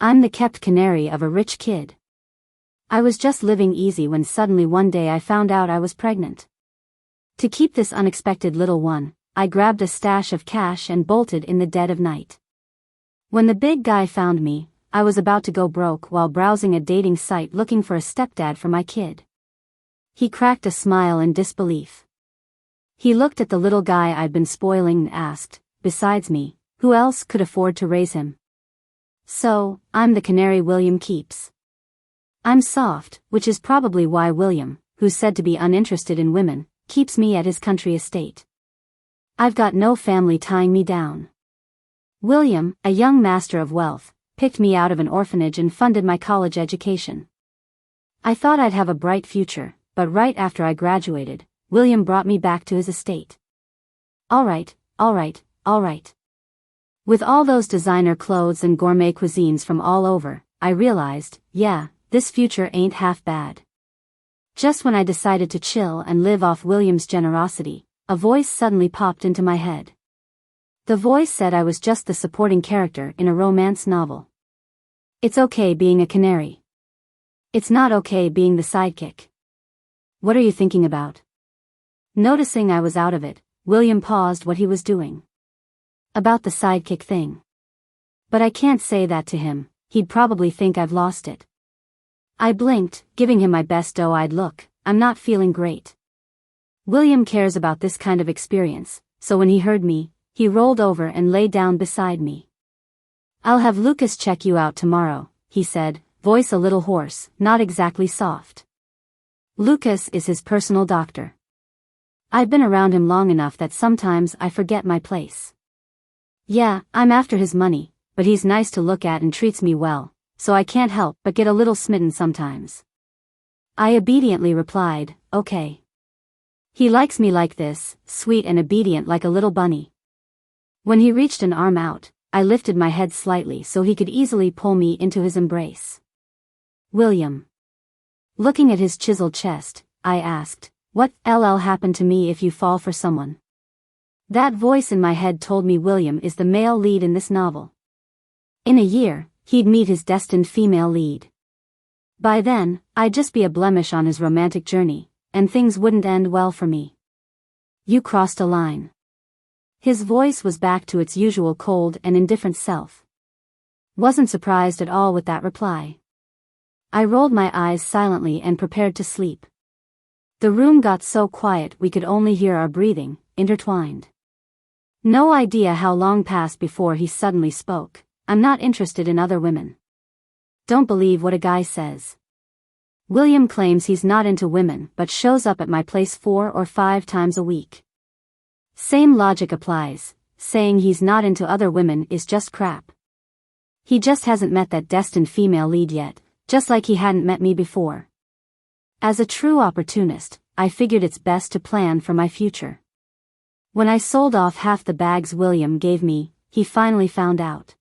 I'm the kept canary of a rich kid. I was just living easy when suddenly one day I found out I was pregnant. To keep this unexpected little one, I grabbed a stash of cash and bolted in the dead of night. When the big guy found me, I was about to go broke while browsing a dating site looking for a stepdad for my kid. He cracked a smile in disbelief. He looked at the little guy I'd been spoiling and asked, besides me, who else could afford to raise him? So, I'm the canary William keeps. I'm soft, which is probably why William, who's said to be uninterested in women, keeps me at his country estate. I've got no family tying me down. William, a young master of wealth, picked me out of an orphanage and funded my college education. I thought I'd have a bright future, but right after I graduated, William brought me back to his estate. All right. With all those designer clothes and gourmet cuisines from all over, I realized, yeah, this future ain't half bad. Just when I decided to chill and live off William's generosity, a voice suddenly popped into my head. The voice said I was just the supporting character in a romance novel. It's okay being a canary. It's not okay being the sidekick. What are you thinking about? Noticing I was out of it, William paused what he was doing. About the sidekick thing. But I can't say that to him, he'd probably think I've lost it. I blinked, giving him my best doe-eyed look. I'm not feeling great. William cares about this kind of experience, so when he heard me, he rolled over and lay down beside me. I'll have Lucas check you out tomorrow, he said, voice a little hoarse, not exactly soft. Lucas is his personal doctor. I've been around him long enough that sometimes I forget my place. Yeah, I'm after his money, but he's nice to look at and treats me well, so I can't help but get a little smitten sometimes. I obediently replied, okay. He likes me like this, sweet and obedient like a little bunny. When he reached an arm out, I lifted my head slightly so he could easily pull me into his embrace. William. Looking at his chiseled chest, I asked, what happened to me if you fall for someone? That voice in my head told me William is the male lead in this novel. In a year, he'd meet his destined female lead. By then, I'd just be a blemish on his romantic journey, and things wouldn't end well for me. You crossed a line. His voice was back to its usual cold and indifferent self. Wasn't surprised at all with that reply. I rolled my eyes silently and prepared to sleep. The room got so quiet we could only hear our breathing, intertwined. No idea how long passed before he suddenly spoke. I'm not interested in other women. Don't believe what a guy says. William claims he's not into women but shows up at my place 4 or 5 times a week. Same logic applies, saying he's not into other women is just crap. He just hasn't met that destined female lead yet, just like he hadn't met me before. As a true opportunist, I figured it's best to plan for my future. When I sold off half the bags William gave me, he finally found out.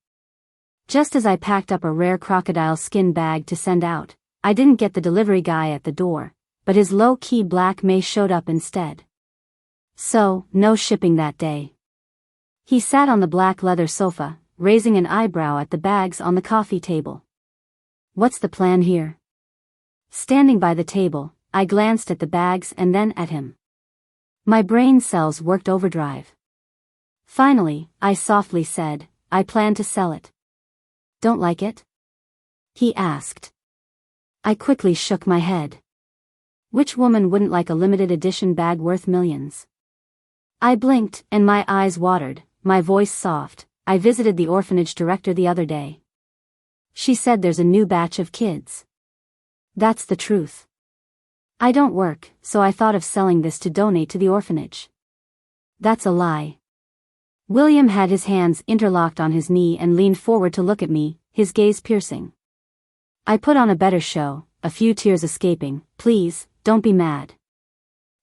Just as I packed up a rare crocodile skin bag to send out, I didn't get the delivery guy at the door, but his low-key black May showed up instead. So, no shipping that day. He sat on the black leather sofa, raising an eyebrow at the bags on the coffee table. What's the plan here? Standing by the table, I glanced at the bags and then at him. My brain cells worked overdrive. Finally, I softly said, I plan to sell it. Don't like it? He asked. I quickly shook my head. Which woman wouldn't like a limited edition bag worth millions? I blinked and my eyes watered, my voice soft. I visited the orphanage director the other day. She said there's a new batch of kids. That's the truth. I don't work, so I thought of selling this to donate to the orphanage. That's a lie. William had his hands interlocked on his knee and leaned forward to look at me, his gaze piercing. I put on a better show, a few tears escaping. Please, don't be mad.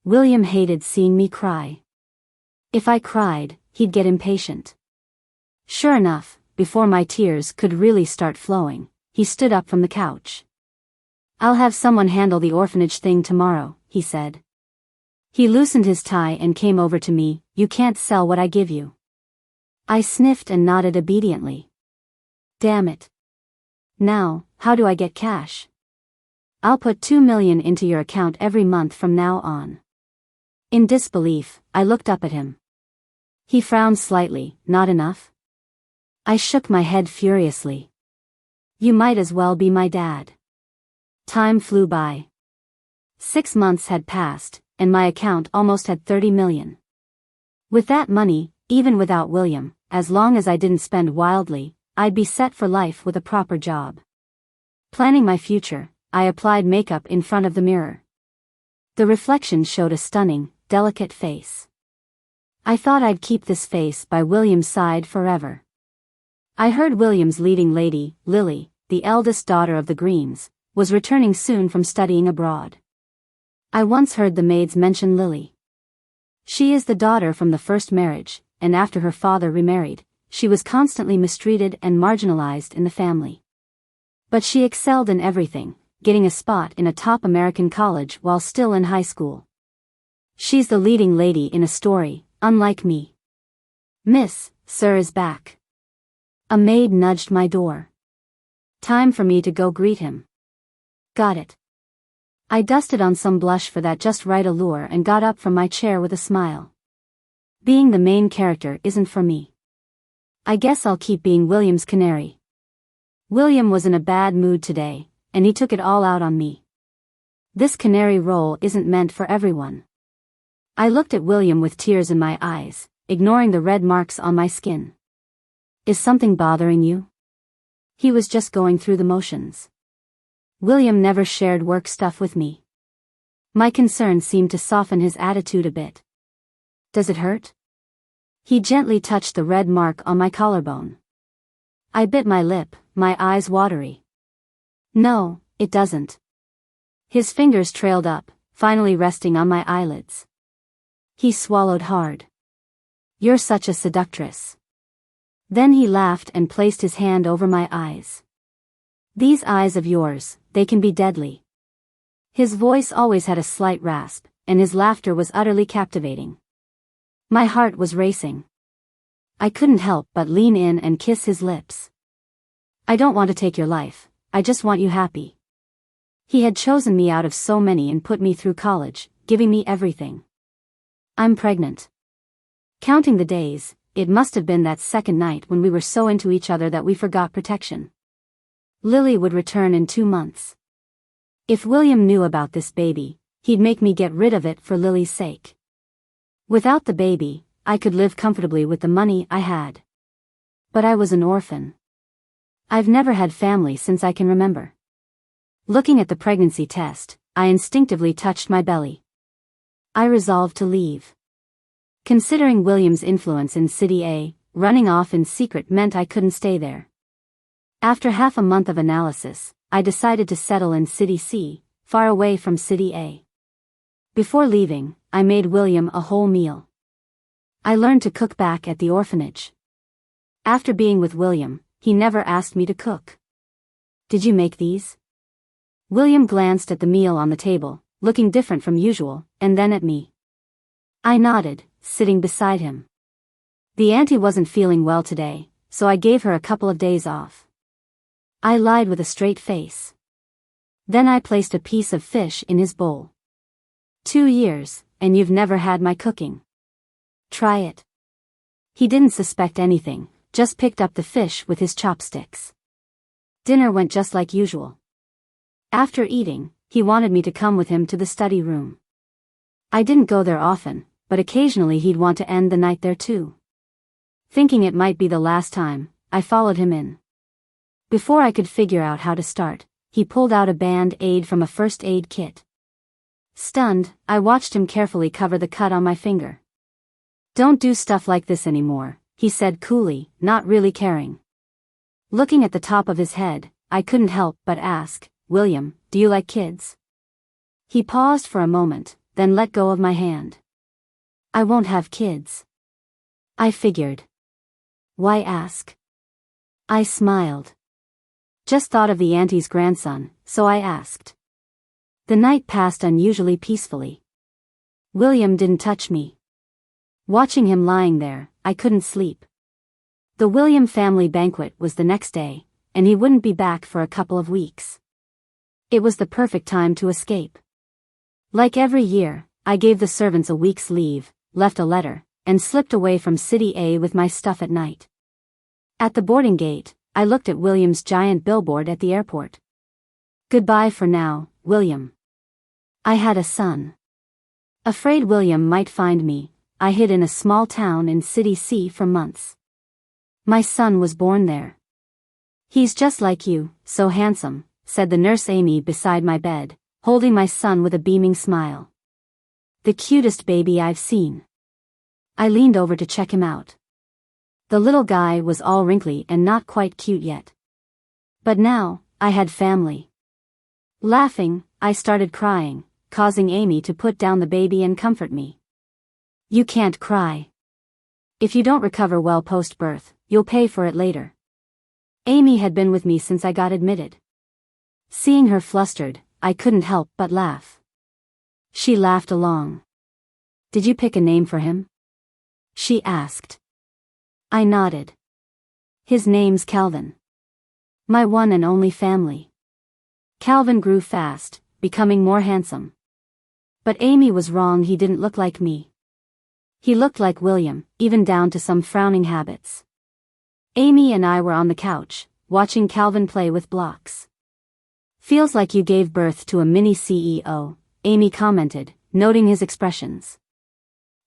William hated seeing me cry. If I cried, he'd get impatient. Sure enough, before my tears could really start flowing, he stood up from the couch. I'll have someone handle the orphanage thing tomorrow, he said. He loosened his tie and came over to me. You can't sell what I give you. I sniffed and nodded obediently. Damn it. Now, how do I get cash? I'll put 2 million into your account every month from now on. In disbelief, I looked up at him. He frowned slightly. Not enough? I shook my head furiously. You might as well be my dad. Time flew by. 6 months had passed, and my account almost had 30 million. With that money, even without William, as long as I didn't spend wildly, I'd be set for life with a proper job. Planning my future, I applied makeup in front of the mirror. The reflection showed a stunning, delicate face. I thought I'd keep this face by William's side forever. I heard William's leading lady, Lily, the eldest daughter of the Greens, was returning soon from studying abroad. I once heard the maids mention Lily. She is the daughter from the first marriage, and after her father remarried, she was constantly mistreated and marginalized in the family. But she excelled in everything, getting a spot in a top American college while still in high school. She's the leading lady in a story, unlike me. Miss, Sir is back. A maid nudged my door. Time for me to go greet him. Got it. I dusted on some blush for that just right allure and got up from my chair with a smile. Being the main character isn't for me. I guess I'll keep being William's canary. William was in a bad mood today, and he took it all out on me. This canary role isn't meant for everyone. I looked at William with tears in my eyes, ignoring the red marks on my skin. Is something bothering you? He was just going through the motions. William never shared work stuff with me. My concern seemed to soften his attitude a bit. Does it hurt? He gently touched the red mark on my collarbone. I bit my lip, my eyes watery. No, it doesn't. His fingers trailed up, finally resting on my eyelids. He swallowed hard. You're such a seductress. Then he laughed and placed his hand over my eyes. These eyes of yours, they can be deadly. His voice always had a slight rasp, and his laughter was utterly captivating. My heart was racing. I couldn't help but lean in and kiss his lips. I don't want to take your life, I just want you happy. He had chosen me out of so many and put me through college, giving me everything. I'm pregnant. Counting the days, it must have been that second night when we were so into each other that we forgot protection. Lily would return in 2 months. If William knew about this baby, he'd make me get rid of it for Lily's sake. Without the baby, I could live comfortably with the money I had. But I was an orphan. I've never had family since I can remember. Looking at the pregnancy test, I instinctively touched my belly. I resolved to leave. Considering William's influence in City A, running off in secret meant I couldn't stay there. After half a month of analysis, I decided to settle in City C, far away from City A. Before leaving, I made William a whole meal. I learned to cook back at the orphanage. After being with William, he never asked me to cook. Did you make these? William glanced at the meal on the table, looking different from usual, and then at me. I nodded, sitting beside him. The auntie wasn't feeling well today, so I gave her a couple of days off. I lied with a straight face. Then I placed a piece of fish in his bowl. 2 years, and you've never had my cooking. Try it. He didn't suspect anything, just picked up the fish with his chopsticks. Dinner went just like usual. After eating, he wanted me to come with him to the study room. I didn't go there often, but occasionally he'd want to end the night there too. Thinking it might be the last time, I followed him in. Before I could figure out how to start, he pulled out a band-aid from a first aid kit. Stunned, I watched him carefully cover the cut on my finger. Don't do stuff like this anymore, he said coolly, not really caring. Looking at the top of his head, I couldn't help but ask, William, do you like kids? He paused for a moment, then let go of my hand. I won't have kids. I figured. Why ask? I smiled. Just thought of the auntie's grandson, so I asked. The night passed unusually peacefully. William didn't touch me. Watching him lying there, I couldn't sleep. The William family banquet was the next day, and he wouldn't be back for a couple of weeks. It was the perfect time to escape. Like every year, I gave the servants a week's leave, left a letter, and slipped away from City A with my stuff at night. At the boarding gate, I looked at William's giant billboard at the airport. "Goodbye for now, William." I had a son. Afraid William might find me, I hid in a small town in City C for months. My son was born there. "He's just like you, so handsome," said the nurse Amy beside my bed, holding my son with a beaming smile. "The cutest baby I've seen." I leaned over to check him out. The little guy was all wrinkly and not quite cute yet. But now, I had family. Laughing, I started crying, causing Amy to put down the baby and comfort me. "You can't cry. If you don't recover well post-birth, you'll pay for it later." Amy had been with me since I got admitted. Seeing her flustered, I couldn't help but laugh. She laughed along. "Did you pick a name for him?" she asked. I nodded. "His name's Calvin. My one and only family." Calvin grew fast, becoming more handsome. But Amy was wrong, he didn't look like me. He looked like William, even down to some frowning habits. Amy and I were on the couch, watching Calvin play with blocks. "Feels like you gave birth to a mini CEO, Amy commented, noting his expressions.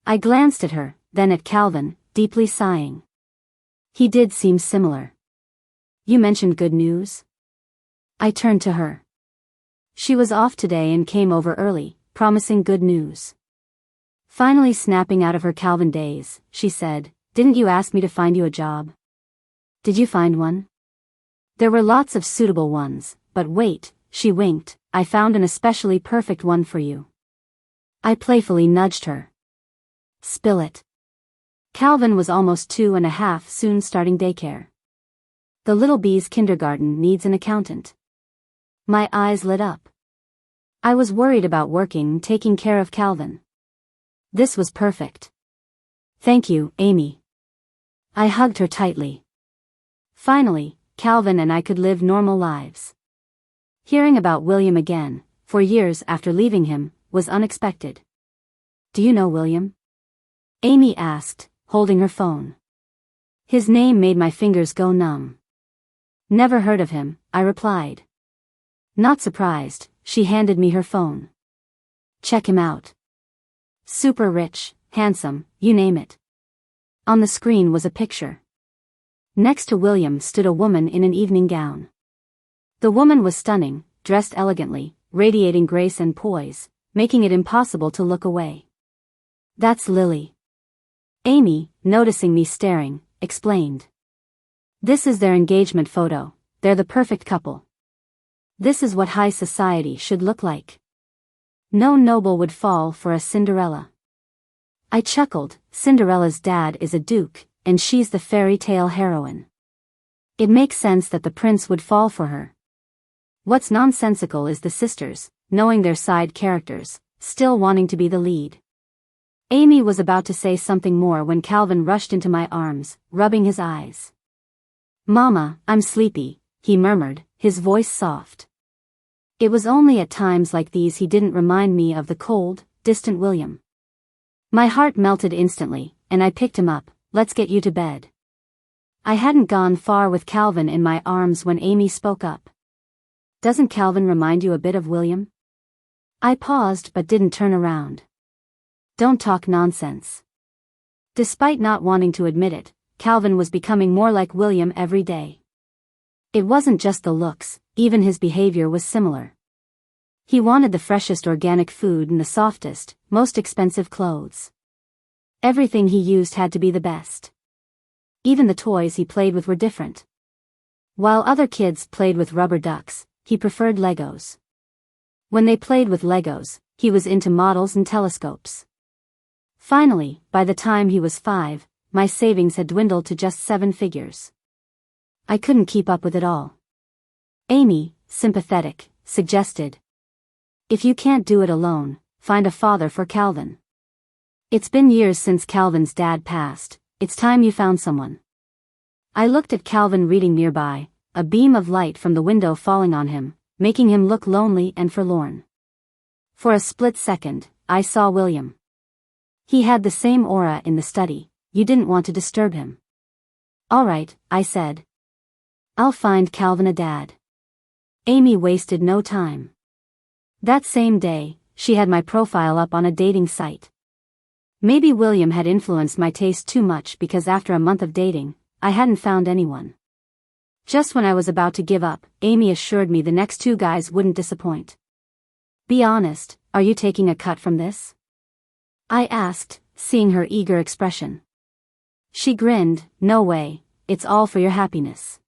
I glanced at her, then at Calvin, deeply sighing. He did seem similar. "You mentioned good news?" I turned to her. She was off today and came over early, promising good news. Finally snapping out of her Calvin daze, she said, "Didn't you ask me to find you a job?" "Did you find one?" "There were lots of suitable ones, but wait," she winked, "I found an especially perfect one for you." I playfully nudged her. "Spill it." Calvin was almost 2.5, soon starting daycare. The little bee's kindergarten needs an accountant. My eyes lit up. I was worried about working, taking care of Calvin. This was perfect. "Thank you, Amy." I hugged her tightly. Finally, Calvin and I could live normal lives. Hearing about William again, for years after leaving him, was unexpected. "Do you know William?" Amy asked, holding her phone. His name made my fingers go numb. "Never heard of him," I replied. Not surprised, she handed me her phone. "Check him out. Super rich, handsome, you name it." On the screen was a picture. Next to William stood a woman in an evening gown. The woman was stunning, dressed elegantly, radiating grace and poise, making it impossible to look away. "That's Lily." Amy, noticing me staring, explained. "This is their engagement photo, they're the perfect couple. This is what high society should look like. No noble would fall for a Cinderella." I chuckled, Cinderella's dad is a duke, and she's the fairy tale heroine. It makes sense that the prince would fall for her. What's nonsensical is the sisters, knowing their side characters, still wanting to be the lead. Amy was about to say something more when Calvin rushed into my arms, rubbing his eyes. "Mama, I'm sleepy," he murmured, his voice soft. It was only at times like these he didn't remind me of the cold, distant William. My heart melted instantly, and I picked him up. "Let's get you to bed." I hadn't gone far with Calvin in my arms when Amy spoke up. "Doesn't Calvin remind you a bit of William?" I paused but didn't turn around. "Don't talk nonsense." Despite not wanting to admit it, Calvin was becoming more like William every day. It wasn't just the looks, even his behavior was similar. He wanted the freshest organic food and the softest, most expensive clothes. Everything he used had to be the best. Even the toys he played with were different. While other kids played with rubber ducks, he preferred Legos. When they played with Legos, he was into models and telescopes. Finally, by the time he was 5, my savings had dwindled to just 7 figures. I couldn't keep up with it all. Amy, sympathetic, suggested, "If you can't do it alone, find a father for Calvin. It's been years since Calvin's dad passed, it's time you found someone." I looked at Calvin reading nearby, a beam of light from the window falling on him, making him look lonely and forlorn. For a split second, I saw William. He had the same aura in the study. You didn't want to disturb him. All right, I said. I'll find Calvin a dad. Amy wasted no time. That same day, she had my profile up on a dating site. Maybe William had influenced my taste too much because after a month of dating, I hadn't found anyone. Just when I was about to give up, Amy assured me the next 2 guys wouldn't disappoint. Be honest, are you taking a cut from this? I asked, seeing her eager expression. She grinned, no way, it's all for your happiness.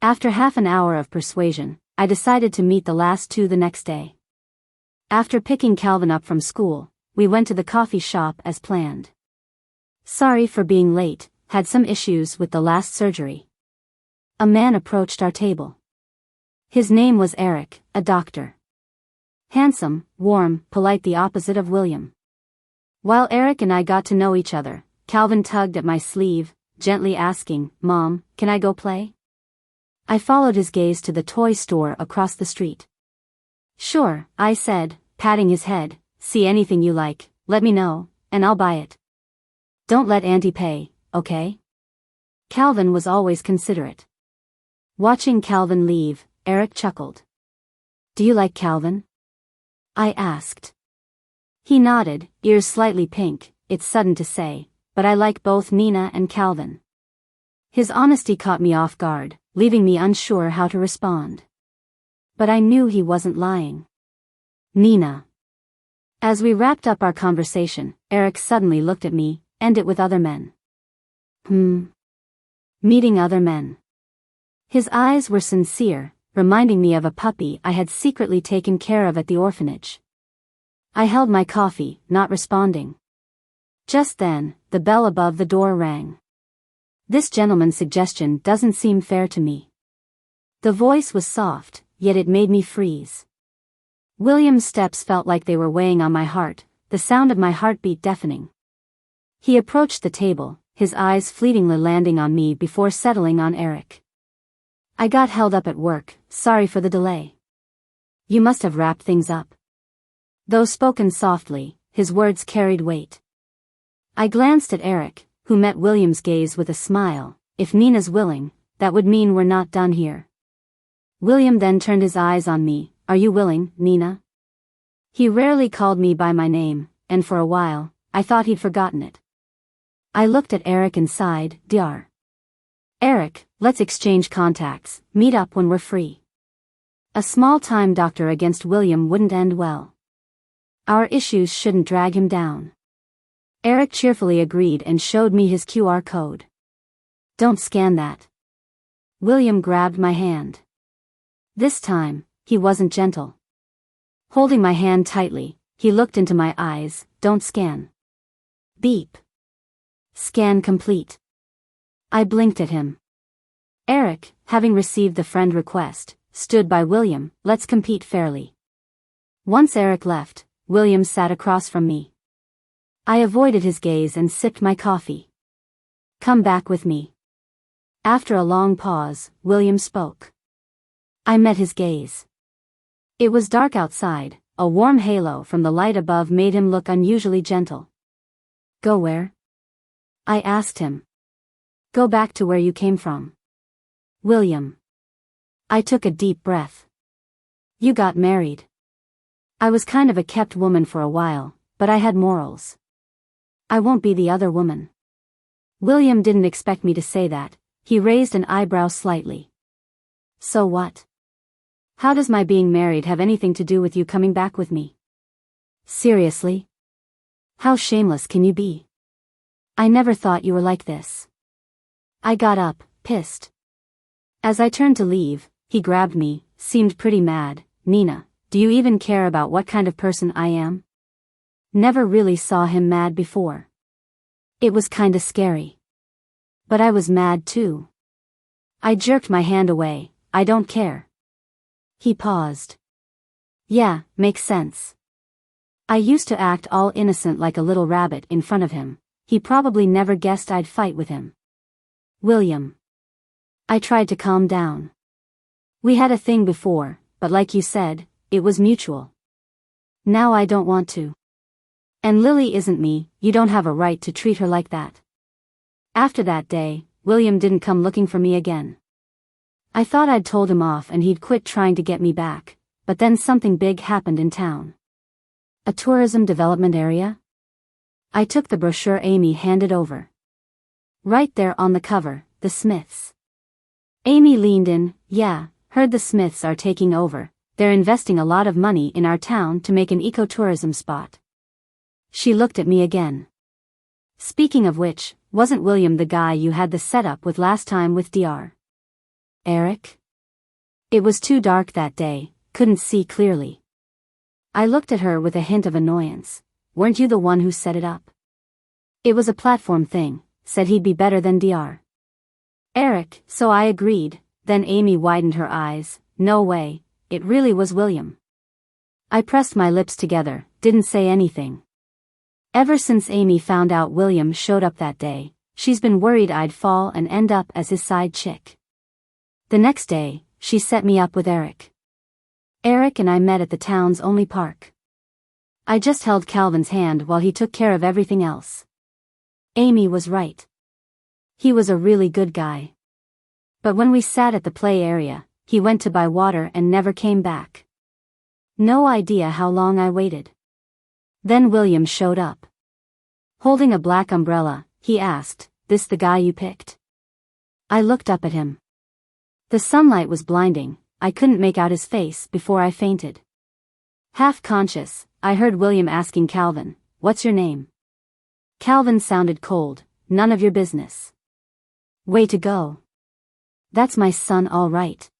After half an hour of persuasion, I decided to meet the last 2 the next day. After picking Calvin up from school, we went to the coffee shop as planned. Sorry for being late, had some issues with the last surgery. A man approached our table. His name was Eric, a doctor. Handsome, warm, polite, the opposite of William. While Eric and I got to know each other, Calvin tugged at my sleeve, gently asking, Mom, can I go play? I followed his gaze to the toy store across the street. Sure, I said, patting his head, see anything you like, let me know, and I'll buy it. Don't let Auntie pay, okay? Calvin was always considerate. Watching Calvin leave, Eric chuckled. Do you like Calvin? I asked. He nodded, ears slightly pink, it's sudden to say, but I like both Nina and Calvin. His honesty caught me off guard, leaving me unsure how to respond. But I knew he wasn't lying. Nina. As we wrapped up our conversation, Eric suddenly looked at me, and it with other men. Meeting other men. His eyes were sincere, reminding me of a puppy I had secretly taken care of at the orphanage. I held my coffee, not responding. Just then, the bell above the door rang. This gentleman's suggestion doesn't seem fair to me. The voice was soft, yet it made me freeze. William's steps felt like they were weighing on my heart, the sound of my heartbeat deafening. He approached the table, his eyes fleetingly landing on me before settling on Eric. I got held up at work, sorry for the delay. You must have wrapped things up. Though spoken softly, his words carried weight. I glanced at Eric, who met William's gaze with a smile. If Nina's willing, that would mean we're not done here. William then turned his eyes on me. Are you willing, Nina? He rarely called me by my name, and for a while, I thought he'd forgotten it. I looked at Eric and sighed, Dr. Eric, let's exchange contacts, meet up when we're free. A small-time doctor against William wouldn't end well. Our issues shouldn't drag him down. Eric cheerfully agreed and showed me his QR code. Don't scan that. William grabbed my hand. This time, he wasn't gentle. Holding my hand tightly, he looked into my eyes. Don't scan. Beep. Scan complete. I blinked at him. Eric, having received the friend request, stood by William. Let's compete fairly. Once Eric left, William sat across from me. I avoided his gaze and sipped my coffee. Come back with me. After a long pause, William spoke. I met his gaze. It was dark outside, a warm halo from the light above made him look unusually gentle. Go where? I asked him. Go back to where you came from. William. I took a deep breath. You got married. I was kind of a kept woman for a while, but I had morals. I won't be the other woman. William didn't expect me to say that. He raised an eyebrow slightly. So what? How does my being married have anything to do with you coming back with me? Seriously? How shameless can you be? I never thought you were like this. I got up, pissed. As I turned to leave, he grabbed me, seemed pretty mad. Nina, do you even care about what kind of person I am? Never really saw him mad before. It was kinda scary. But I was mad too. I jerked my hand away. I don't care. He paused. Yeah, makes sense. I used to act all innocent like a little rabbit in front of him. He probably never guessed I'd fight with him. William. I tried to calm down. We had a thing before, but like you said, it was mutual. Now I don't want to. And Lily isn't me, you don't have a right to treat her like that. After that day, William didn't come looking for me again. I thought I'd told him off and he'd quit trying to get me back, but then something big happened in town. A tourism development area? I took the brochure Amy handed over. Right there on the cover, the Smiths. Amy leaned in. Yeah, heard the Smiths are taking over. They're investing a lot of money in our town to make an ecotourism spot. She looked at me again. Speaking of which, wasn't William the guy you had the setup with last time with Dr. Eric? It was too dark that day, couldn't see clearly. I looked at her with a hint of annoyance. Weren't you the one who set it up? It was a platform thing, said he'd be better than Dr. Eric, so I agreed. Then Amy widened her eyes. No way, it really was William. I pressed my lips together, didn't say anything. Ever since Amy found out William showed up that day, she's been worried I'd fall and end up as his side chick. The next day, she set me up with Eric. Eric and I met at the town's only park. I just held Calvin's hand while he took care of everything else. Amy was right. He was a really good guy. But when we sat at the play area, he went to buy water and never came back. No idea how long I waited. Then William showed up. Holding a black umbrella, he asked, "This the guy you picked?" I looked up at him. The sunlight was blinding, I couldn't make out his face before I fainted. Half conscious, I heard William asking Calvin, "What's your name?" Calvin sounded cold. "None of your business." Way to go. That's my son all right.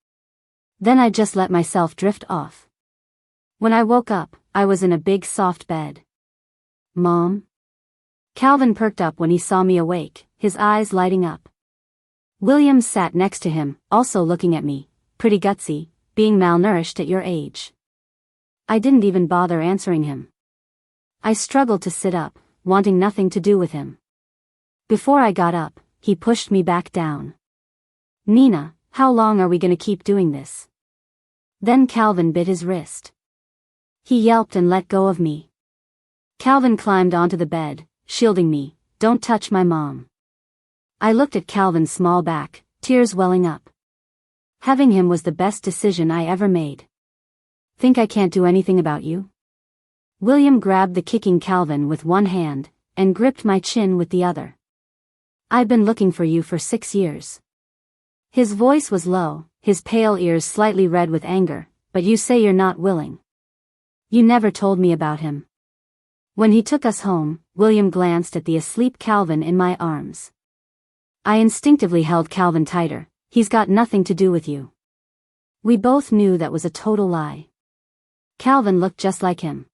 Then I just let myself drift off. When I woke up, I was in a big soft bed. "Mom?" Calvin perked up when he saw me awake, his eyes lighting up. William sat next to him, also looking at me. Pretty gutsy, being malnourished at your age. I didn't even bother answering him. I struggled to sit up, wanting nothing to do with him. Before I got up, he pushed me back down. "Nina, how long are we gonna keep doing this?" Then Calvin bit his wrist. He yelped and let go of me. Calvin climbed onto the bed, shielding me. "Don't touch my mom." I looked at Calvin's small back, tears welling up. Having him was the best decision I ever made. "Think I can't do anything about you?" William grabbed the kicking Calvin with one hand, and gripped my chin with the other. "I've been looking for you for 6 years. His voice was low, his pale ears slightly red with anger. "But you say you're not willing. You never told me about him." When he took us home, William glanced at the asleep Calvin in my arms. I instinctively held Calvin tighter. "He's got nothing to do with you." We both knew that was a total lie. Calvin looked just like him.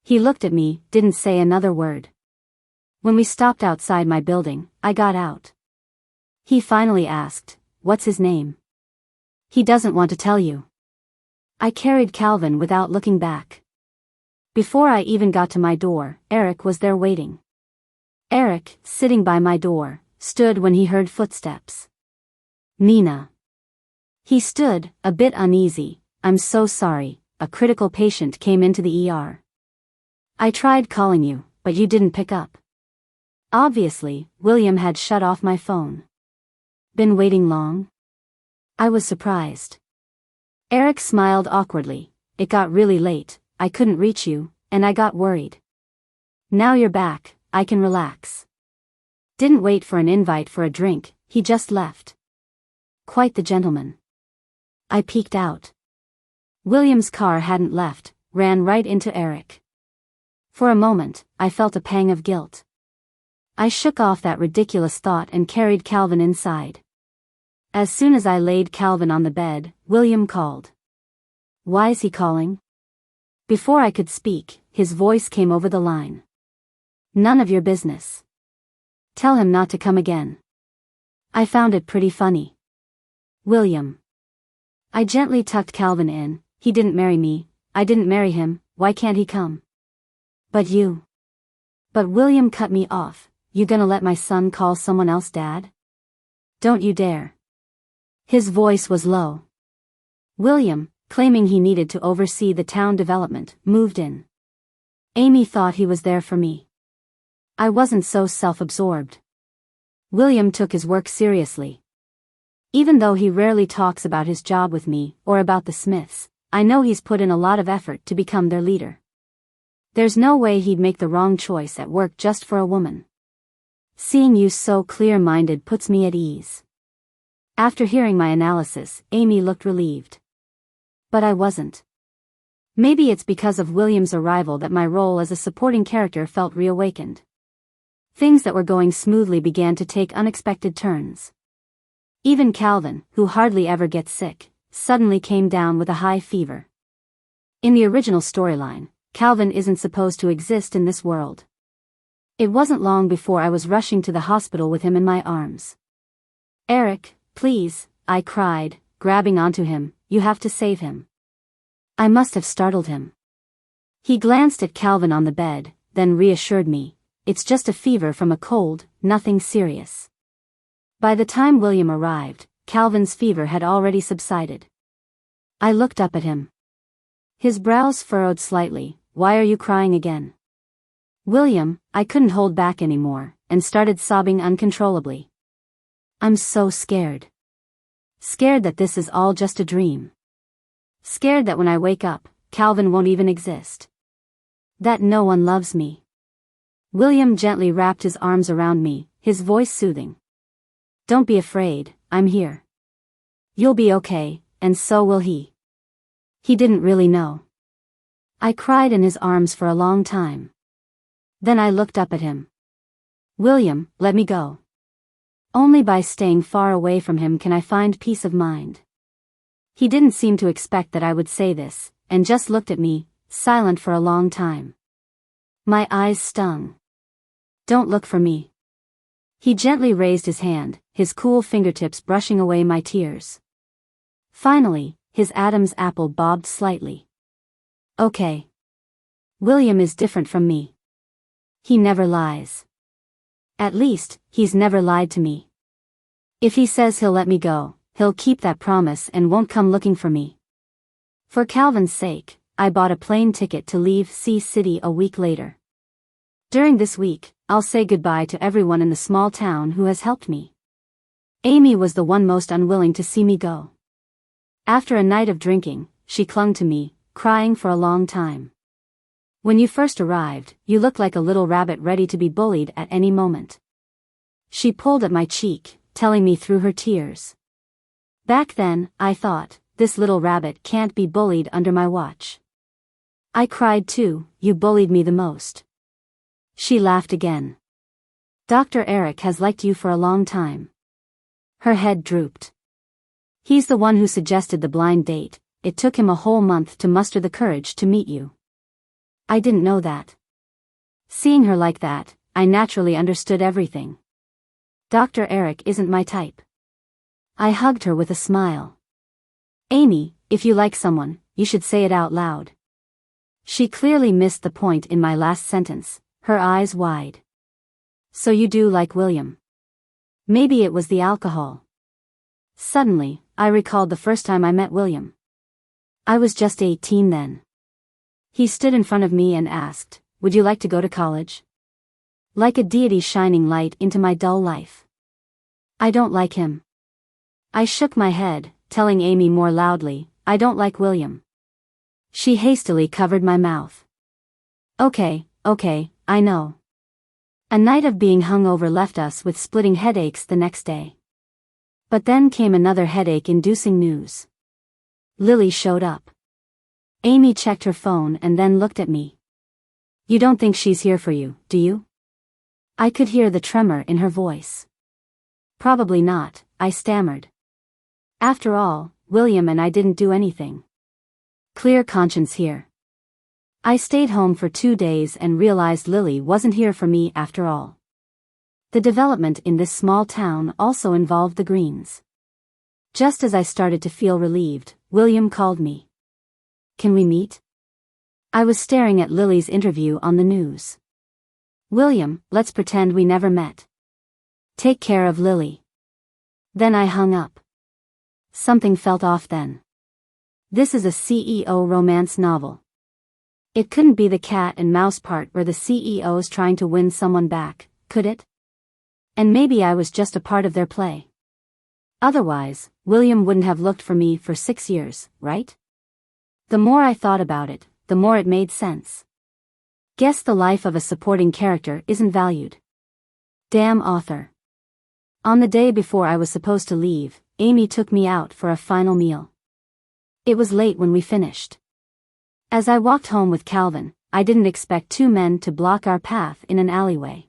He looked at me, didn't say another word. When we stopped outside my building, I got out. He finally asked, "What's his name?" "He doesn't want to tell you." I carried Calvin without looking back. Before I even got to my door, Eric was there waiting. Eric, sitting by my door, stood when he heard footsteps. "Nina." He stood, a bit uneasy. "I'm so sorry, a critical patient came into the ER. I tried calling you, but you didn't pick up." Obviously, William had shut off my phone. "Been waiting long?" I was surprised. Eric smiled awkwardly. "It got really late, I couldn't reach you, and I got worried. Now you're back, I can relax." Didn't wait for an invite for a drink, he just left. Quite the gentleman. I peeked out. William's car hadn't left, ran right into Eric. For a moment, I felt a pang of guilt. I shook off that ridiculous thought and carried Calvin inside. As soon as I laid Calvin on the bed, William called. "Why's he calling?" Before I could speak, his voice came over the line. "None of your business. Tell him not to come again." I found it pretty funny. "William." I gently tucked Calvin in. "He didn't marry me, I didn't marry him, why can't he come?" "But you." But William cut me off. "You gonna let my son call someone else dad? Don't you dare." His voice was low. William, claiming he needed to oversee the town development, moved in. Amy thought he was there for me. I wasn't so self-absorbed. William took his work seriously. Even though he rarely talks about his job with me or about the Smiths, I know he's put in a lot of effort to become their leader. There's no way he'd make the wrong choice at work just for a woman. Seeing you so clear-minded puts me at ease. After hearing my analysis, Amy looked relieved. But I wasn't. Maybe it's because of William's arrival that my role as a supporting character felt reawakened. Things that were going smoothly began to take unexpected turns. Even Calvin, who hardly ever gets sick, suddenly came down with a high fever. In the original storyline, Calvin isn't supposed to exist in this world. It wasn't long before I was rushing to the hospital with him in my arms. "Eric, please," I cried, grabbing onto him, "you have to save him." I must have startled him. He glanced at Calvin on the bed, then reassured me, "It's just a fever from a cold, nothing serious." By the time William arrived, Calvin's fever had already subsided. I looked up at him. His brows furrowed slightly. "Why are you crying again?" "William," I couldn't hold back anymore, and started sobbing uncontrollably. "I'm so scared. Scared that this is all just a dream. Scared that when I wake up, Calvin won't even exist. That no one loves me." William gently wrapped his arms around me, his voice soothing. "Don't be afraid, I'm here. You'll be okay, and so will he." He didn't really know. I cried in his arms for a long time. Then I looked up at him. "William, let me go. Only by staying far away from him can I find peace of mind." He didn't seem to expect that I would say this, and just looked at me, silent for a long time. My eyes stung. "Don't look for me." He gently raised his hand, his cool fingertips brushing away my tears. Finally, his Adam's apple bobbed slightly. "Okay. William is different from me. He never lies. At least, he's never lied to me. If he says he'll let me go, he'll keep that promise and won't come looking for me." For Calvin's sake, I bought a plane ticket to leave Sea City a week later. During this week, I'll say goodbye to everyone in the small town who has helped me. Amy was the one most unwilling to see me go. After a night of drinking, she clung to me, crying for a long time. "When you first arrived, you looked like a little rabbit ready to be bullied at any moment." She pulled at my cheek, telling me through her tears. Back then, I thought, this little rabbit can't be bullied under my watch. I cried too, "You bullied me the most." She laughed again. "Dr. Eric has liked you for a long time." Her head drooped. "He's the one who suggested the blind date. It took him a whole month to muster the courage to meet you." I didn't know that. Seeing her like that, I naturally understood everything. Dr. Eric isn't my type. I hugged her with a smile. "Amy, if you like someone, you should say it out loud." She clearly missed the point in my last sentence, her eyes wide. "So you do like William?" Maybe it was the alcohol. Suddenly, I recalled the first time I met William. I was just 18 then. He stood in front of me and asked, "Would you like to go to college?" Like a deity shining light into my dull life. "I don't like him." I shook my head, telling Amy more loudly, "I don't like William." She hastily covered my mouth. Okay, I know." A night of being hungover left us with splitting headaches the next day. But then came another headache-inducing news. Lily showed up. Amy checked her phone and then looked at me. "You don't think she's here for you, do you?" I could hear the tremor in her voice. "Probably not," I stammered. After all, William and I didn't do anything. Clear conscience here. I stayed home for 2 days and realized Lily wasn't here for me after all. The development in this small town also involved the Greens. Just as I started to feel relieved, William called me. "Can we meet?" I was staring at Lily's interview on the news. "William, let's pretend we never met. Take care of Lily." Then I hung up. Something felt off then. This is a CEO romance novel. It couldn't be the cat and mouse part where the CEO's trying to win someone back, could it? And maybe I was just a part of their play. Otherwise, William wouldn't have looked for me for 6 years, right? The more I thought about it, the more it made sense. Guess the life of a supporting character isn't valued. Damn author. On the day before I was supposed to leave, Amy took me out for a final meal. It was late when we finished. As I walked home with Calvin, I didn't expect 2 men to block our path in an alleyway.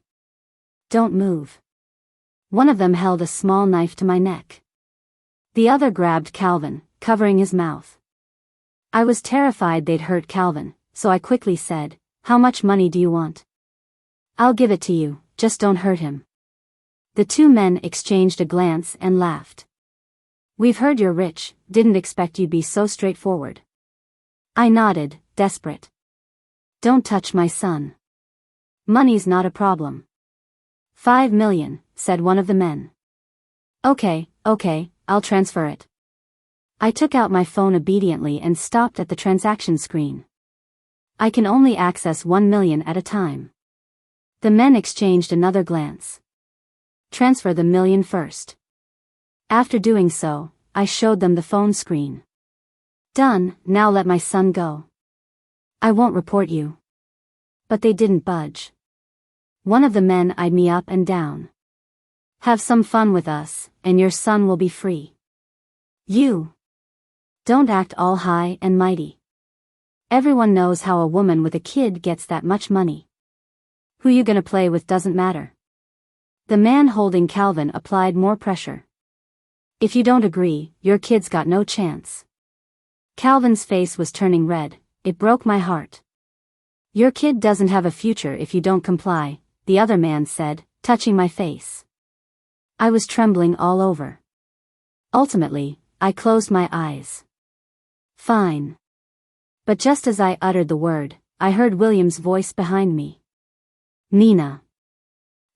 Don't move. One of them held a small knife to my neck. The other grabbed Calvin, covering his mouth. I was terrified they'd hurt Calvin, so I quickly said, "How much money do you want?" "I'll give it to you, just don't hurt him." The 2 men exchanged a glance and laughed. "We've heard you're rich, didn't expect you'd be so straightforward." I nodded, desperate. "Don't touch my son. Money's not a problem." "5 million, said one of the men. Okay, I'll transfer it." I took out my phone obediently and stopped at the transaction screen. I can only access 1 million at a time. The men exchanged another glance. "Transfer the million first." After doing so, I showed them the phone screen. "Done, now let my son go. I won't report you." But they didn't budge. One of the men eyed me up and down. "Have some fun with us, and your son will be free. You don't act all high and mighty. Everyone knows how a woman with a kid gets that much money. Who you gonna play with doesn't matter." The man holding Calvin applied more pressure. "If you don't agree, your kid's got no chance." Calvin's face was turning red. It broke my heart. "Your kid doesn't have a future if you don't comply," the other man said, touching my face. I was trembling all over. Ultimately, I closed my eyes. "Fine." But just as I uttered the word, I heard William's voice behind me. "Nina."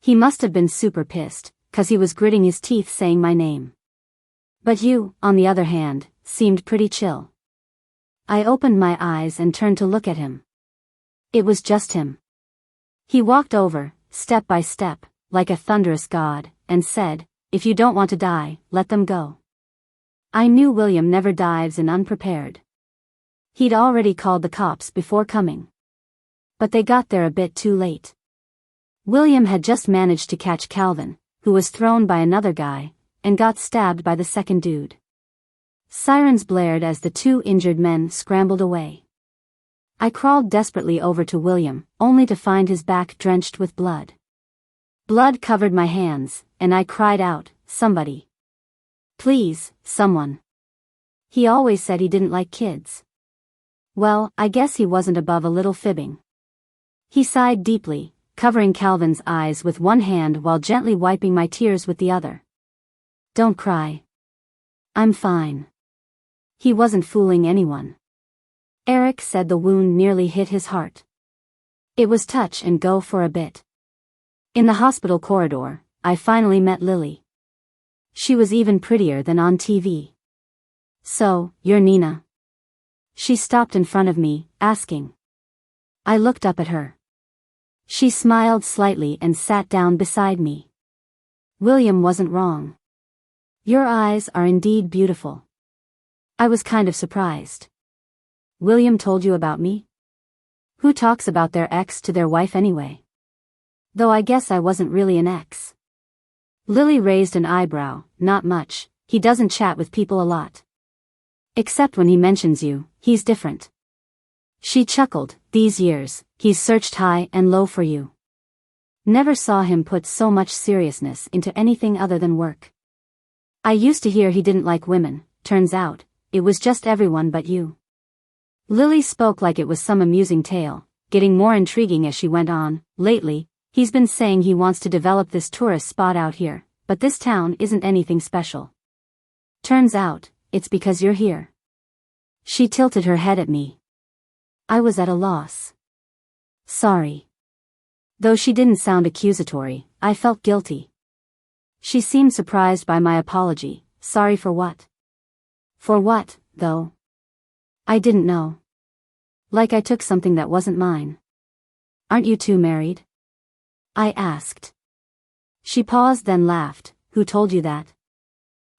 He must have been super pissed, 'cause he was gritting his teeth saying my name. But you, on the other hand, seemed pretty chill. I opened my eyes and turned to look at him. It was just him. He walked over, step by step, like a thunderous god, and said, "If you don't want to die, let them go." I knew William never dives in unprepared. He'd already called the cops before coming. But they got there a bit too late. William had just managed to catch Calvin, who was thrown by another guy, and got stabbed by the second dude. Sirens blared as the 2 injured men scrambled away. I crawled desperately over to William, only to find his back drenched with blood. Blood covered my hands, and I cried out, "Somebody. Please, someone." He always said he didn't like kids. Well, I guess he wasn't above a little fibbing. He sighed deeply, covering Calvin's eyes with one hand while gently wiping my tears with the other. "Don't cry. I'm fine." He wasn't fooling anyone. Eric said the wound nearly hit his heart. It was touch and go for a bit. In the hospital corridor, I finally met Lily. She was even prettier than on TV. "So, you're Nina?" She stopped in front of me, asking. I looked up at her. She smiled slightly and sat down beside me. William wasn't wrong. "Your eyes are indeed beautiful." I was kind of surprised. "William told you about me?" Who talks about their ex to their wife anyway? Though I guess I wasn't really an ex. Lily raised an eyebrow. "Not much, he doesn't chat with people a lot. Except when he mentions you, he's different." She chuckled. "These years, he's searched high and low for you. Never saw him put so much seriousness into anything other than work. I used to hear he didn't like women, turns out, it was just everyone but you." Lily spoke like it was some amusing tale, getting more intriguing as she went on. "Lately, he's been saying he wants to develop this tourist spot out here, but this town isn't anything special. Turns out, it's because you're here." She tilted her head at me. I was at a loss. "Sorry." Though she didn't sound accusatory, I felt guilty. She seemed surprised by my apology. Sorry for what? For what, though? I didn't know. Like I took something that wasn't mine. Aren't you two married? I asked. She paused, then laughed. Who told you that?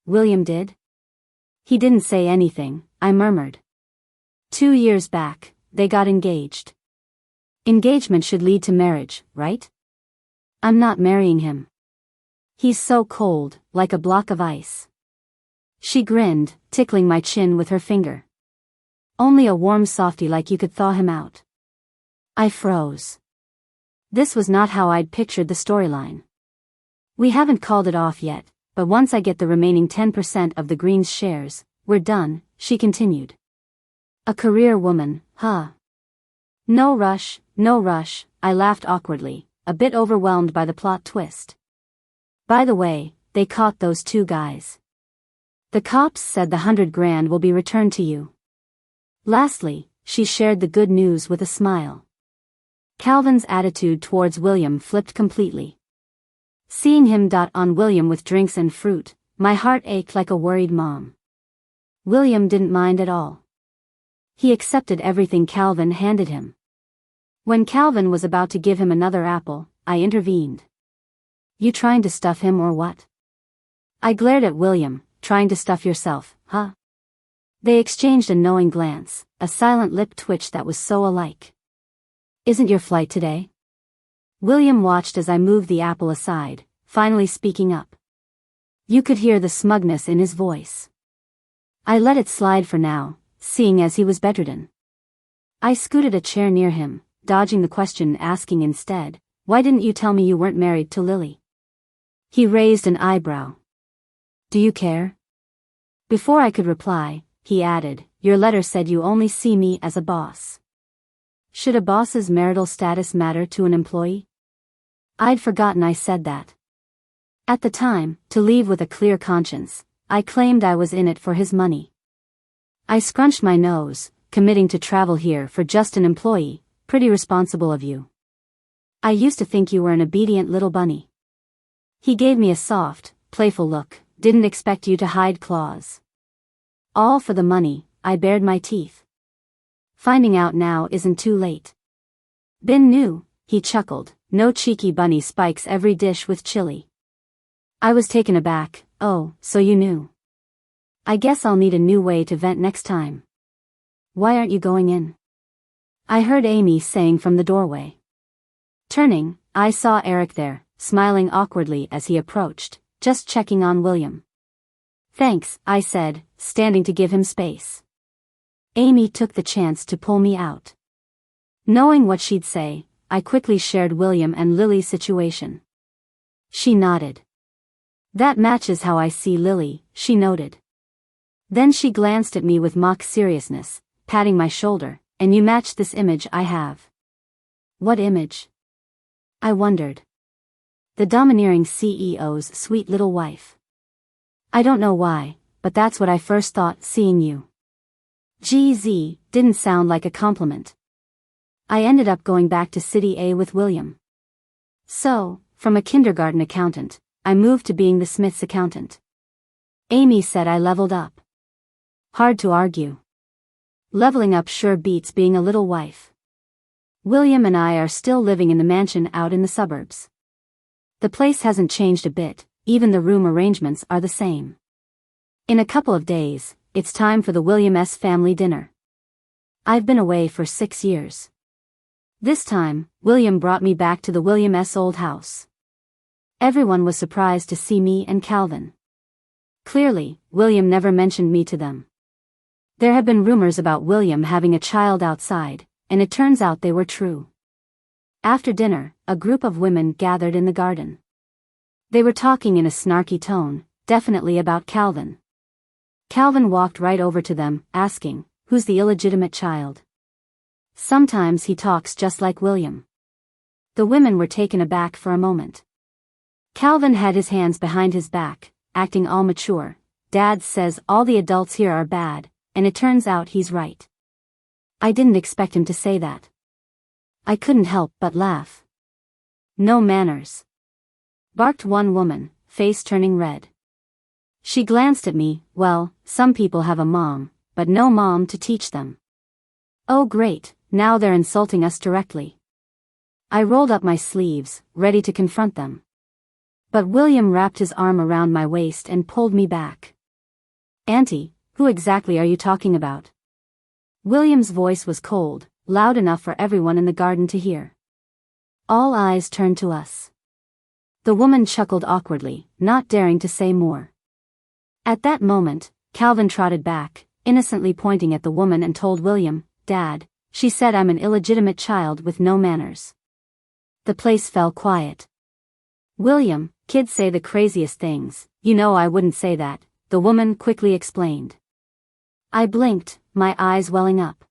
William did? He didn't say anything, I murmured. 2 years back, they got engaged. Engagement should lead to marriage, right? I'm not marrying him. He's so cold, like a block of ice. She grinned, tickling my chin with her finger. Only a warm softy like you could thaw him out. I froze. This was not how I'd pictured the storyline. We haven't called it off yet, but once I get the remaining 10% of the Greens shares, we're done, she continued. A career woman, huh? No rush, I laughed awkwardly, a bit overwhelmed by the plot twist. By the way, they caught those 2 guys. The cops said the 100 grand will be returned to you. Lastly, she shared the good news with a smile. Calvin's attitude towards William flipped completely. Seeing him dot on William with drinks and fruit, my heart ached like a worried mom. William didn't mind at all. He accepted everything Calvin handed him. When Calvin was about to give him another apple, I intervened. You trying to stuff him or what? I glared at William. Trying to stuff yourself, huh? They exchanged a knowing glance, a silent lip twitch that was so alike. Isn't your flight today? William watched as I moved the apple aside, finally speaking up. You could hear the smugness in his voice. I let it slide for now, seeing as he was bedridden. I scooted a chair near him, dodging the question, asking instead, why didn't you tell me you weren't married to Lily? He raised an eyebrow. Do you care? Before I could reply, he added, your letter said you only see me as a boss. Should a boss's marital status matter to an employee? I'd forgotten I said that. At the time, to leave with a clear conscience, I claimed I was in it for his money. I scrunched my nose, committing to travel here for just an employee, pretty responsible of you. I used to think you were an obedient little bunny. He gave me a soft, playful look. Didn't expect you to hide claws. All for the money, I bared my teeth. Finding out now isn't too late. Been new, he chuckled, no cheeky bunny spikes every dish with chili. I was taken aback, oh, so you knew. I guess I'll need a new way to vent next time. Why aren't you going in? I heard Amy saying from the doorway. Turning, I saw Eric there, smiling awkwardly as he approached. Just checking on William. Thanks, I said, standing to give him space. Amy took the chance to pull me out. Knowing what she'd say, I quickly shared William and Lily's situation. She nodded. That matches how I see Lily, she noted. Then she glanced at me with mock seriousness, patting my shoulder, and you match this image I have. What image? I wondered. The domineering CEO's sweet little wife. I don't know why, but that's what I first thought seeing you. GZ didn't sound like a compliment. I ended up going back to City A with William. So, from a kindergarten accountant, I moved to being the Smith's accountant. Amy said I leveled up. Hard to argue. Leveling up sure beats being a little wife. William and I are still living in the mansion out in the suburbs. The place hasn't changed a bit, even the room arrangements are the same. In a couple of days, it's time for the William S. family dinner. I've been away for 6 years. This time, William brought me back to the William S. old house. Everyone was surprised to see me and Calvin. Clearly, William never mentioned me to them. There had been rumors about William having a child outside, and it turns out they were true. After dinner, a group of women gathered in the garden. They were talking in a snarky tone, definitely about Calvin. Calvin walked right over to them, asking, "Who's the illegitimate child?" Sometimes he talks just like William. The women were taken aback for a moment. Calvin had his hands behind his back, acting all mature. "Dad says all the adults here are bad, and it turns out he's right." I didn't expect him to say that. I couldn't help but laugh. "No manners," barked one woman, face turning red. She glanced at me. "Well, some people have a mom, but no mom to teach them." Oh great, now they're insulting us directly. I rolled up my sleeves, ready to confront them. But William wrapped his arm around my waist and pulled me back. Auntie, who exactly are you talking about? William's voice was cold, loud enough for everyone in the garden to hear. All eyes turned to us. The woman chuckled awkwardly, not daring to say more. At that moment, Calvin trotted back, innocently pointing at the woman and told William, "Dad, she said I'm an illegitimate child with no manners." The place fell quiet. "William, kids say the craziest things, you know I wouldn't say that," the woman quickly explained. I blinked, my eyes welling up.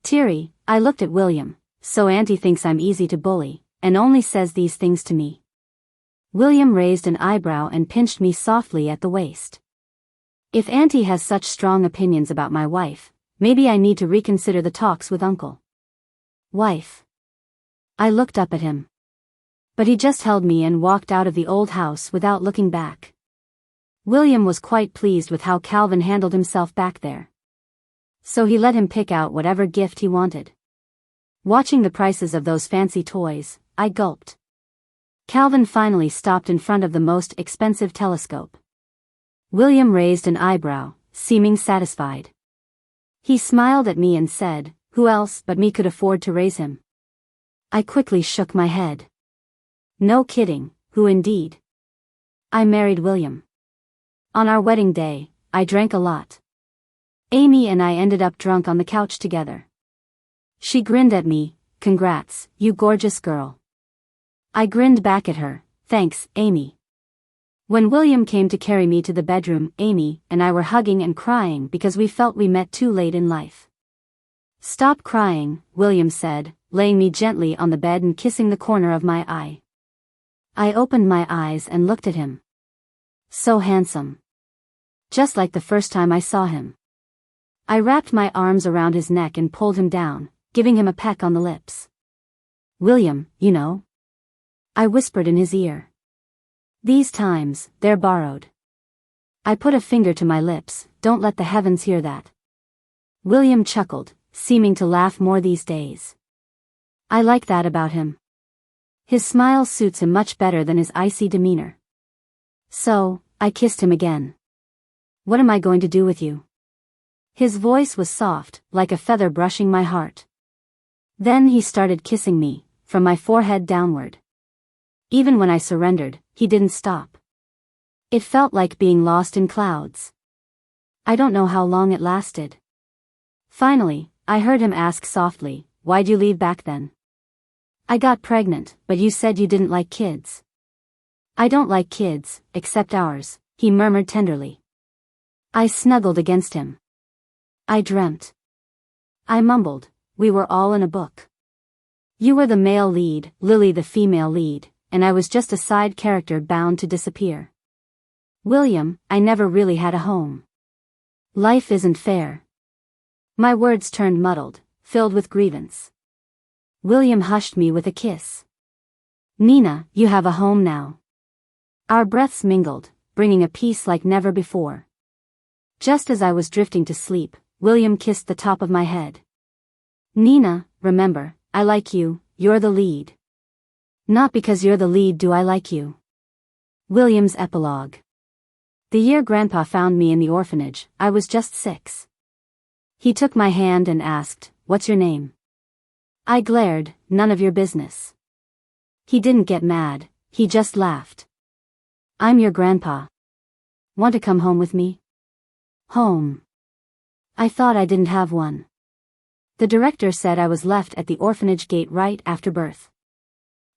Teary, I looked at William. "So Auntie thinks I'm easy to bully, and only says these things to me." William raised an eyebrow and pinched me softly at the waist. "If Auntie has such strong opinions about my wife, maybe I need to reconsider the talks with Uncle." "Wife?" I looked up at him. But he just held me and walked out of the old house without looking back. William was quite pleased with how Calvin handled himself back there. So he let him pick out whatever gift he wanted. Watching the prices of those fancy toys, I gulped. Calvin finally stopped in front of the most expensive telescope. William raised an eyebrow, seeming satisfied. He smiled at me and said, "Who else but me could afford to raise him?" I quickly shook my head. No kidding, who indeed? I married William. On our wedding day, I drank a lot. Amy and I ended up drunk on the couch together. She grinned at me, "Congrats, you gorgeous girl." I grinned back at her, "Thanks, Amy." When William came to carry me to the bedroom, Amy and I were hugging and crying because we felt we met too late in life. "Stop crying," William said, laying me gently on the bed and kissing the corner of my eye. I opened my eyes and looked at him. So handsome. Just like the first time I saw him. I wrapped my arms around his neck and pulled him down, giving him a peck on the lips. "William, you know," I whispered in his ear. "These times, they're borrowed." I put a finger to my lips, "Don't let the heavens hear that." William chuckled, seeming to laugh more these days. I like that about him. His smile suits him much better than his icy demeanor. So, I kissed him again. "What am I going to do with you?" His voice was soft, like a feather brushing my heart. Then he started kissing me, from my forehead downward. Even when I surrendered, he didn't stop. It felt like being lost in clouds. I don't know how long it lasted. Finally, I heard him ask softly, "Why'd you leave back then?" "I got pregnant, but you said you didn't like kids." "I don't like kids, except ours," he murmured tenderly. I snuggled against him. "I dreamt." I mumbled, "We were all in a book. You were the male lead, Lily the female lead, and I was just a side character bound to disappear. William, I never really had a home. Life isn't fair." My words turned muddled, filled with grievance. William hushed me with a kiss. "Nina, you have a home now." Our breaths mingled, bringing a peace like never before. Just as I was drifting to sleep, William kissed the top of my head. "Nina, remember, I like you, you're the lead. Not because you're the lead do I like you." William's epilogue. The year Grandpa found me in the orphanage, I was just 6. He took my hand and asked, "What's your name?" I glared, "None of your business." He didn't get mad, he just laughed. "I'm your grandpa. Want to come home with me?" Home. I thought I didn't have one. The director said I was left at the orphanage gate right after birth.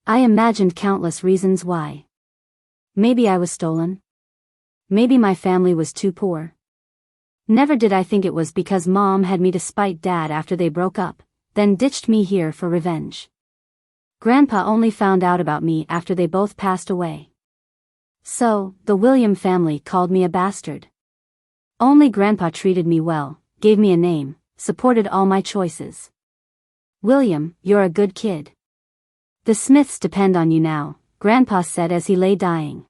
I imagined countless reasons why. Maybe I was stolen. Maybe my family was too poor. Never did I think it was because Mom had me to spite Dad after they broke up, then ditched me here for revenge. Grandpa only found out about me after they both passed away. So, the William family called me a bastard. Only Grandpa treated me well, gave me a name, supported all my choices. "William, you're a good kid. The Smiths depend on you now," Grandpa said as he lay dying.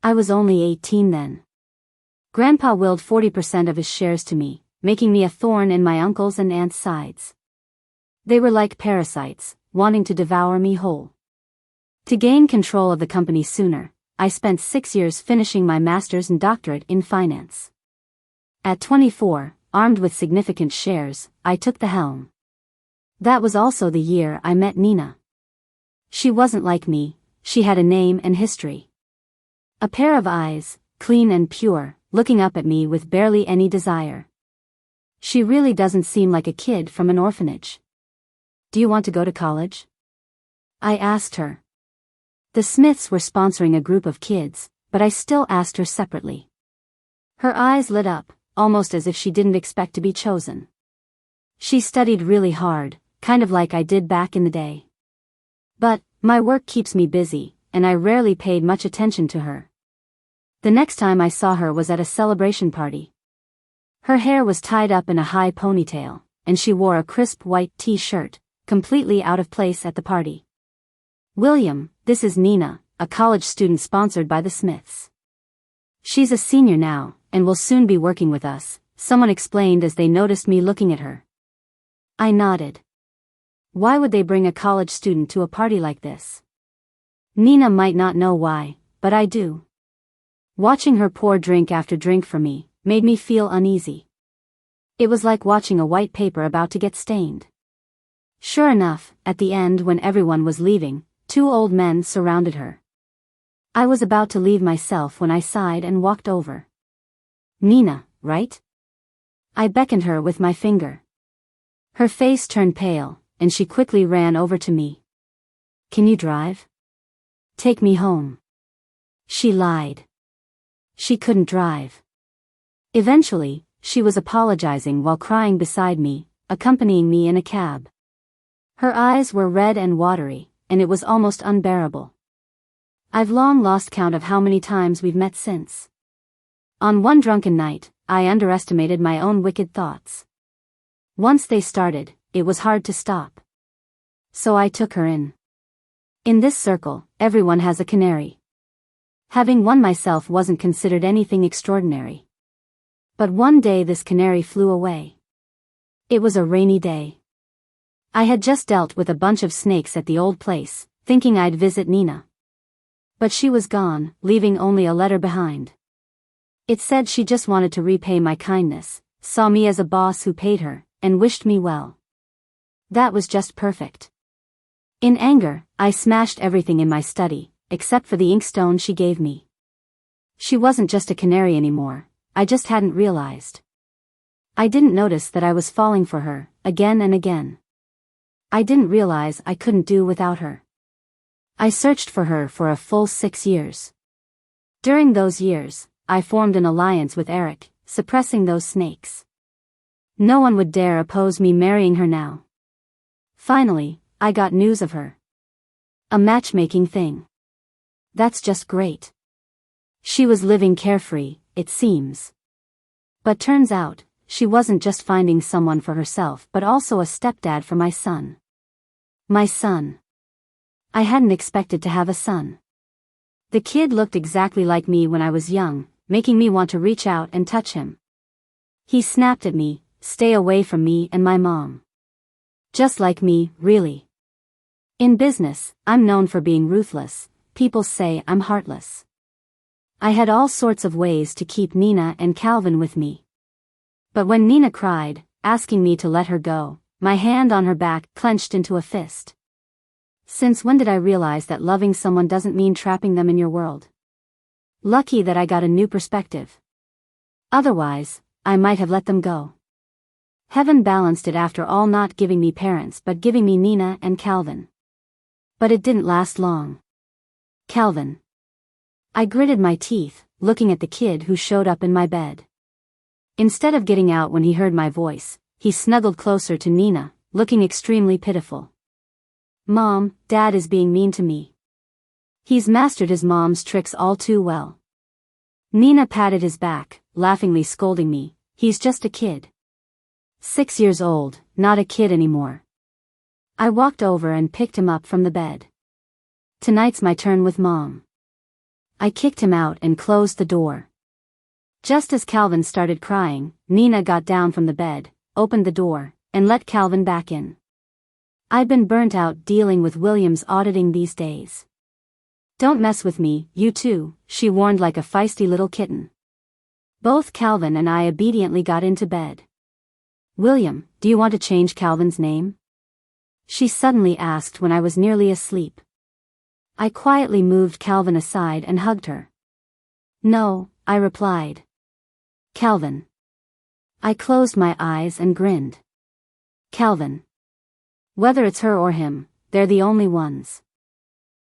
I was only 18 then. Grandpa willed 40% of his shares to me, making me a thorn in my uncle's and aunt's sides. They were like parasites, wanting to devour me whole. To gain control of the company sooner, I spent 6 years finishing my master's and doctorate in finance. At 24, armed with significant shares, I took the helm. That was also the year I met Nina. She wasn't like me, she had a name and history. A pair of eyes, clean and pure, looking up at me with barely any desire. She really doesn't seem like a kid from an orphanage. Do you want to go to college? I asked her. The Smiths were sponsoring a group of kids, but I still asked her separately. Her eyes lit up, almost as if she didn't expect to be chosen. She studied really hard, kind of like I did back in the day. But, my work keeps me busy, and I rarely paid much attention to her. The next time I saw her was at a celebration party. Her hair was tied up in a high ponytail, and she wore a crisp white t-shirt, completely out of place at the party. William, this is Nina, a college student sponsored by the Smiths. She's a senior now, and will soon be working with us, someone explained as they noticed me looking at her. I nodded. Why would they bring a college student to a party like this? Nina might not know why, but I do. Watching her pour drink after drink for me made me feel uneasy. It was like watching a white paper about to get stained. Sure enough, at the end when everyone was leaving, 2 old men surrounded her. I was about to leave myself when I sighed and walked over. Nina, right? I beckoned her with my finger. Her face turned pale, and she quickly ran over to me. Can you drive? Take me home. She lied. She couldn't drive. Eventually, she was apologizing while crying beside me, accompanying me in a cab. Her eyes were red and watery, and it was almost unbearable. I've long lost count of how many times we've met since. On one drunken night, I underestimated my own wicked thoughts. Once they started, it was hard to stop. So I took her in. In this circle, everyone has a canary. Having one myself wasn't considered anything extraordinary. But one day this canary flew away. It was a rainy day. I had just dealt with a bunch of snakes at the old place, thinking I'd visit Nina. But she was gone, leaving only a letter behind. It said she just wanted to repay my kindness, saw me as a boss who paid her, and wished me well. That was just perfect. In anger, I smashed everything in my study, except for the inkstone she gave me. She wasn't just a canary anymore, I just hadn't realized. I didn't notice that I was falling for her, again and again. I didn't realize I couldn't do without her. I searched for her for a full 6 years. During those years, I formed an alliance with Eric, suppressing those snakes. No one would dare oppose me marrying her now. Finally, I got news of her. A matchmaking thing. That's just great. She was living carefree, it seems. But turns out, she wasn't just finding someone for herself but also a stepdad for my son. My son. I hadn't expected to have a son. The kid looked exactly like me when I was young, making me want to reach out and touch him. He snapped at me, "Stay away from me and my mom." Just like me, really. In business, I'm known for being ruthless, people say I'm heartless. I had all sorts of ways to keep Nina and Calvin with me. But when Nina cried, asking me to let her go, my hand on her back clenched into a fist. Since when did I realize that loving someone doesn't mean trapping them in your world? Lucky that I got a new perspective. Otherwise, I might have let them go. Heaven balanced it after all, not giving me parents but giving me Nina and Calvin. But it didn't last long. Calvin. I gritted my teeth, looking at the kid who showed up in my bed. Instead of getting out when he heard my voice, he snuggled closer to Nina, looking extremely pitiful. "Mom, Dad is being mean to me. He's mastered his mom's tricks all too well." Nina patted his back, laughingly scolding me, "He's just a kid. 6 years old, not a kid anymore." I walked over and picked him up from the bed. "Tonight's my turn with Mom." I kicked him out and closed the door. Just as Calvin started crying, Nina got down from the bed, opened the door, and let Calvin back in. I've been burnt out dealing with William's auditing these days. Don't mess with me, you two, she warned like a feisty little kitten. Both Calvin and I obediently got into bed. William, do you want to change Calvin's name? She suddenly asked when I was nearly asleep. I quietly moved Calvin aside and hugged her. No, I replied. Calvin. I closed my eyes and grinned. Calvin. Whether it's her or him, they're the only ones.